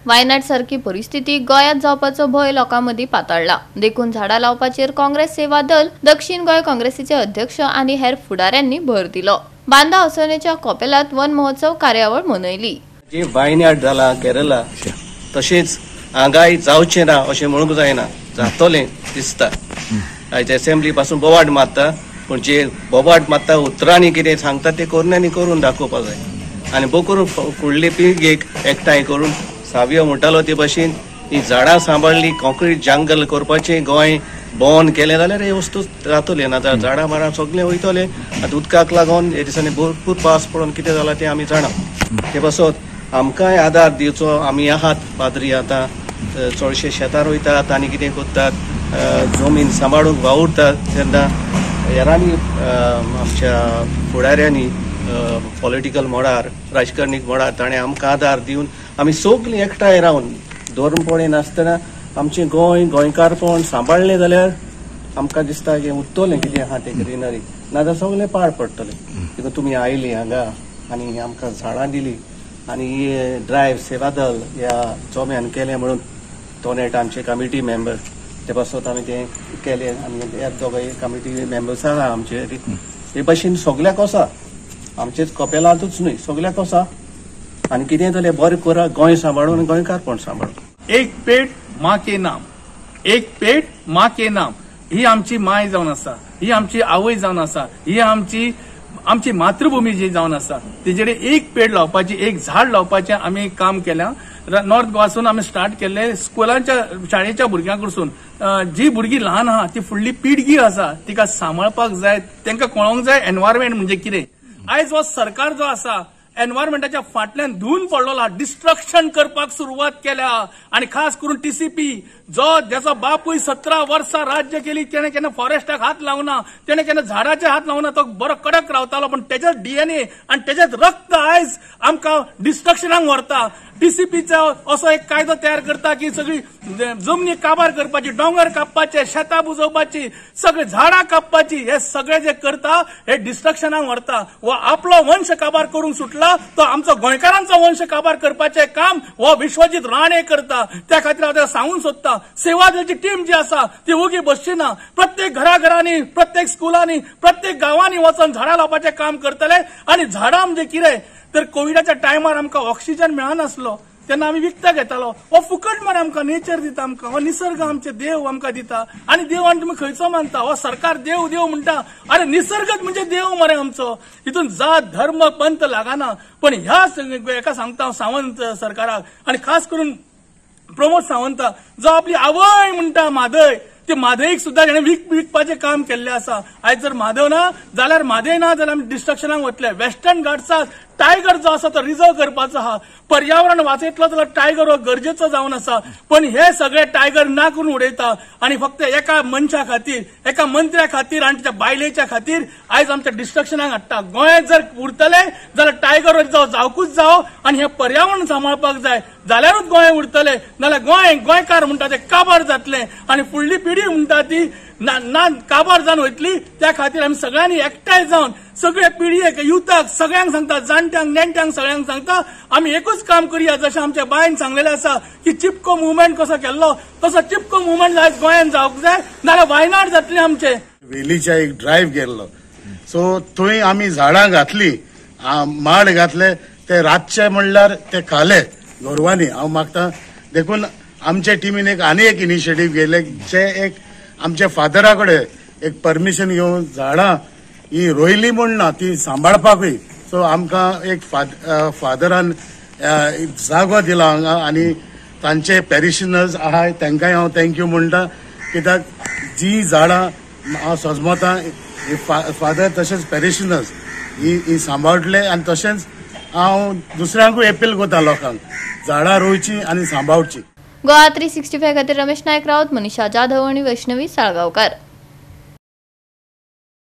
वायनाड सारखी परिस्थिती गोयात जावपाचो भय लोकांमदी पातळला। देखून झाडा लावपाचेर काँग्रेस सेवा दल, दक्षिण गोय काँग्रेसीचे अध्यक्ष आनी हेर फुडाऱ्यांनी भर दिलो। बांदा असोनेच्या कोपेलात वन महोत्सव कार्यावळ मनयली। जे वायनाड जाला केरला तशेंच हांगाय जावचें ना अशें म्हणूंक जायना, जातलें दिसता। आयज असेंब्ली पासून बोवाड मारता, पूण जे बोवाड मारता उतरांनी कितें सांगता ते कोरण्यांनी करून दाखोवपाक जाय आनी करून फुडले पिळगेक एकठांय करून सावयो म्हणटालो ते भाशेन ही झाडां सांबाळली, कॉंक्रीट जंगल करपाचें गोंय बंद केलें जाल्यार हे वस्तू जातले ना। झाडां माडां सगळे वयतले। आतां उदकाक लागून हे दिसांनी भरपूर पावस पडून कितें जालां तें आमी जाणा। ते पासत आमकांय आदार दिवचो आमी आहात। पाद्री आतां चडशे शेतार वयतात आनी कितें करतात, जमीन सांबाळूंक वावुरतात तेन्ना हेरांनी आमच्या फुडाऱ्यांनी पॉलिटिकल मोडार, राजकारणीक मोडार ताणें आमकां आदार दिवन आमी सगळीं एकठांय रावन धोरणपणी नासतना आमचें गोंयकारपण सांबाळलें जाल्यार आमकां दिसता की उरतलें कितें आहा तें ग्रिनरी, नाजाल्यार सगळें पाड पडटलें। देखून तुमी आयलीं हांगा आनी आमकां झाडां दिलीं आनी ही ड्रायव्ह सेवा दल ह्या जोम्यान केलें म्हणून तोनेट आमचे कमिटी मेंबर ते पासत आमी तें केलें आनी ह्या दोगांय कमिटी मेंबर्स आहा आमचे। हे भाशेन सगळ्याक आसा, आमचेच कपेलांतूच न्हय सगळ्याक आसा। आनी कितें जालें बरें करा, गोंय सांबाळून गोंयकारपण सांबाळून। एक पेट माँ के नाम, एक पेट माँ के नाम ही आमची माय जावन आसा, ही आमची आवय जावन आसा, ही आमची मातृभूमी जी जावन आसा। तेजेर एक पेड लावपाची, एक झाड लावपाचें आमी काम केल्या। नॉर्थ गोवासून आमी स्टार्ट केल्ले स्कुलांच्या शाळेच्या भुरग्यां कडसून। जी भुरगीं ल्हान आहा ती फुडली पिळगी आसा, तिका सांबाळपाक जाय, तांकां कळोंक जाय एनवायरमेंट म्हणजे कितें। आयज हो सरकार जो आसा एनवायरमेंटाच्या फाटल्यान धुवन पडलेला, डिस्ट्रक्शन करपाक सुरवात केल्या। आणि खास करून टीसीपी ज्याचा बापूय 17 वर्सां राज्य केली, तेणे केन्ना फॉरेस्टाक हात लावना, तेणे केन्ना झाडाचे हात लावना, तो बरो कडक रावतालो। पण तेजेच डीएनए आणि तेजेच रक्त आयज आमकां डिस्ट्रक्शनाक व्हरता। टीसीपीचो असो एक कायदो तयार करता की सगळी जमनी काबार करपाची, डोंगर कापपाचे, शेतां बुजोवपाची, सगळे झाडां कापपाची, हे सगळे जे करता हे डिस्ट्रक्शनाक व्हरता। वो आपलो वंश काबार करून सुटला, तो आमचो गोंयकारांचो वंश काबार करपाचें काम हो विश्वजीत राणे करता। त्या खातीर हांव सांगूंक सोदता, सेवा दलची टीम जी आसा ती ओगी बसची ना। प्रत्येक घराघरांनी, प्रत्येक स्कुलांनी, प्रत्येक गांवांनी वचून झाडां लावपाचें काम करतले। आणि झाडां म्हणजे कितें तर कोविडाच्या टायमार आमकां ऑक्सिजन मेळनासलो तेन्ना आमी विकता घेतालो, हो फुकट मरे आमकां नेचर दिता, आमकां हो निसर्ग आमचे देव आमकां दिता। आणि देव आनी तुमी खंयचो मानता, हो सरकार देव देव म्हणटा, अरे निसर्गच म्हणजे देव मरे आमचो। हितून जात धर्म पंथ लागना। पण ह्या एका सांगता सावंत सरकाराक आणि खास करून प्रमोद सावंत जो आपली आवय म्हणटा म्हादय, ते म्हादयक सुद्धा ताणें विकपाचें काम केल्लें आसा। आयज जर म्हादव ना जाल्यार म्हादय ना जाल्यार आमी डिस्ट्रक्शनाक वतले। वेस्टर्न घाट्साक टायगर जो आसा तो रिझर्व करपाचो आहा, पर्यावरण वाचयतलो जाल्यार टायगर हो गरजेचो जावन आसा। पण हे सगळे टायगर ना करून उडयता आणि फक्त एका मनशा खातीर, एका मंत्र्या खातीर आणि त्या बायलेच्या खातीर आयज आमच्या डिस्ट्रक्शनाक हाडटा। गोंय जर उरतले जाल्यार टायगर रिझर्व जावकूच जावो आणि हे पर्यावरण सांबाळपाक जाय जाल्यारूच गोंय उरतले, नाल्यार गोंयकार म्हणटा ते काबार जातले आणि फुडली पिढी म्हणटा ती ना काबार जावन वयतली। त्या खातीर आमी सगळ्यांनी एकठांय जावन सगळे पिढयेक, युथाक, सगळ्यांक सांगता, जाणट्यांक नेणट्यांक सगळ्यांक सांगता, आमी एकूच काम करूया। जशें आमच्या बायन सांगलेलें आसा की चिपको मुवमेंट कसो केल्लो तसो चिपको मुवमेंट आयज गोंयांत जावंक जाय, नाल्यार वायनाड जातलें आमचें। वेलीच्या एक ड्रायव्ह गेल्लो, सो थंय आमी झाडां घातलीं, माड घातले, ते रातचे म्हणल्यार ते खाले गोरवांनी। हांव मागता देखून आमचे टीमीन आनी एक इनिशिएटीव घेतले, जे एक आमच्या फादरा कडेन एक परमिशन घेवन झाडां ही रोयली म्हूण ना, ती सांबाळपाकूय। सो आमकां एक फादरान जागो दिला हांगा आनी तांचे पॅरिशनर्स आहाय तांकांय हांव थँक्यू म्हणटा, कित्याक जी झाडां हांव सजमतां फादर तशेंच पॅरिशनर्स ही सांबाळटले। आनी तशेंच हांव दुसऱ्यांकूय अपील करता लोकांक झाडां रोवची आनी सांबाळची। गोवा 365 खातीर रमेश नायक रावत, मनीषा जाधव आणि वैष्णवी साळगांवकार।